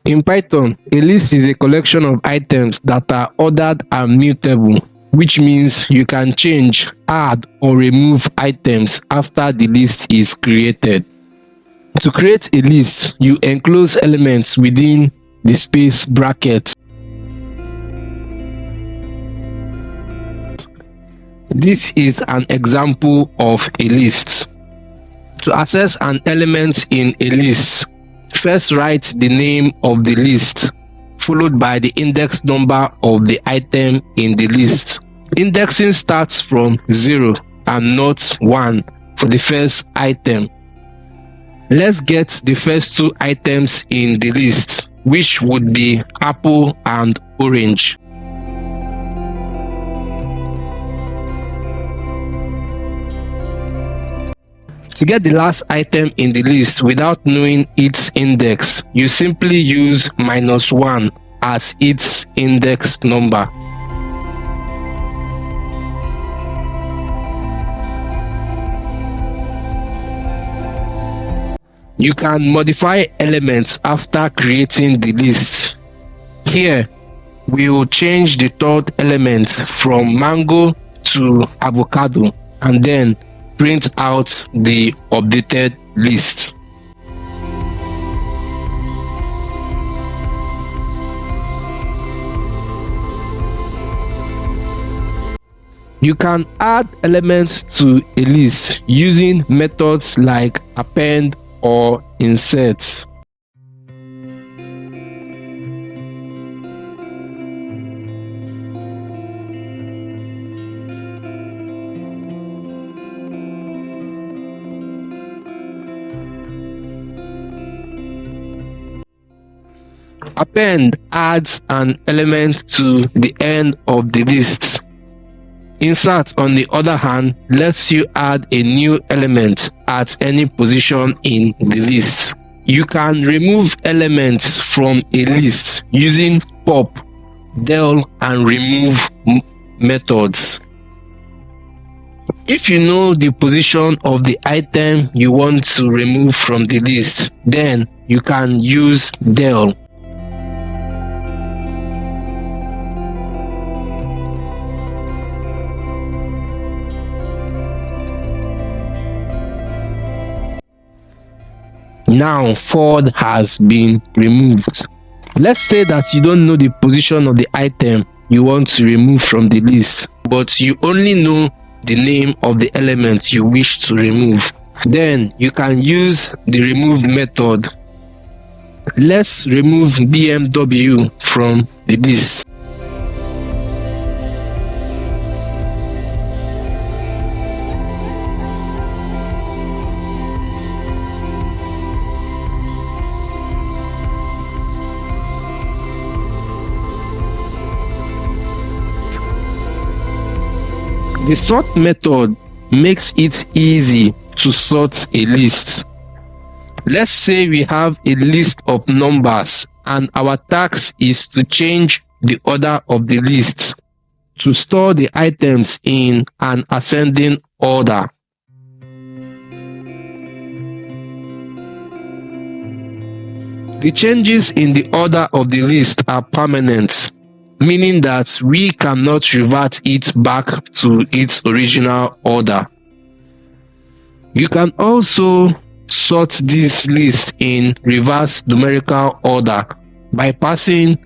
In Python, a list is a collection of items that are ordered and mutable, which means you can change, add, or remove items after the list is created. To create a list, you enclose elements within the space brackets. This is an example of a list. To access an element in a list, first write the name of the list, followed by the index number of the item in the list. Indexing starts from 0 and not 1 for the first item. Let's get the first two items in the list, which would be apple and orange. To get the last item in the list without knowing its index, you simply use -1 as its index number. You can modify elements after creating the list. Here, we will change the third element from mango to avocado and then print out the updated list. You can add elements to a list using methods like append or insert. Append adds an element to the end of the list. Insert, on the other hand, lets you add a new element at any position in the list. You can remove elements from a list using pop, del, and remove methods. If you know the position of the item you want to remove from the list, then you can use del. Now Ford has been removed. Let's say that you don't know the position of the item you want to remove from the list, but you only know the name of the element you wish to remove. Then you can use the remove method. Let's remove BMW from the list. The sort method makes it easy to sort a list. Let's say we have a list of numbers and our task is to change the order of the list to store the items in an ascending order. The changes in the order of the list are permanent, meaning that we cannot revert it back to its original order. You can also sort this list in reverse numerical order by passing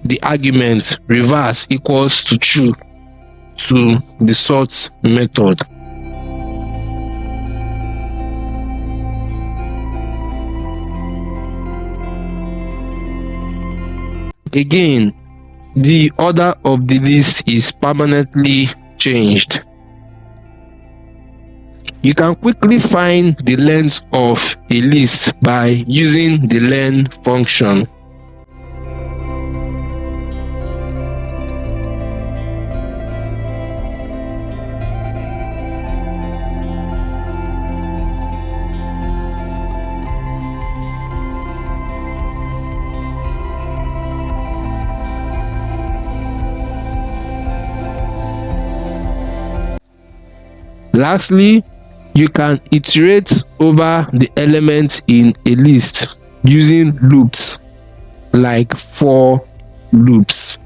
the argument reverse equals to true to the sort method. Again, the order of the list is permanently changed. You can quickly find the length of a list by using the len function. Lastly, you can iterate over the elements in a list using loops. like for loops.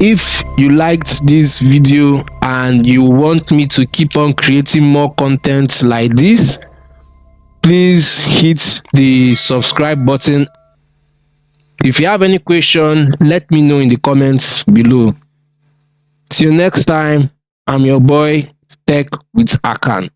If you liked this video and you want me to keep on creating more content like this, please hit the subscribe button. If you have any question, let me know in the comments below. Till next time, I'm your boy Tech with Akan.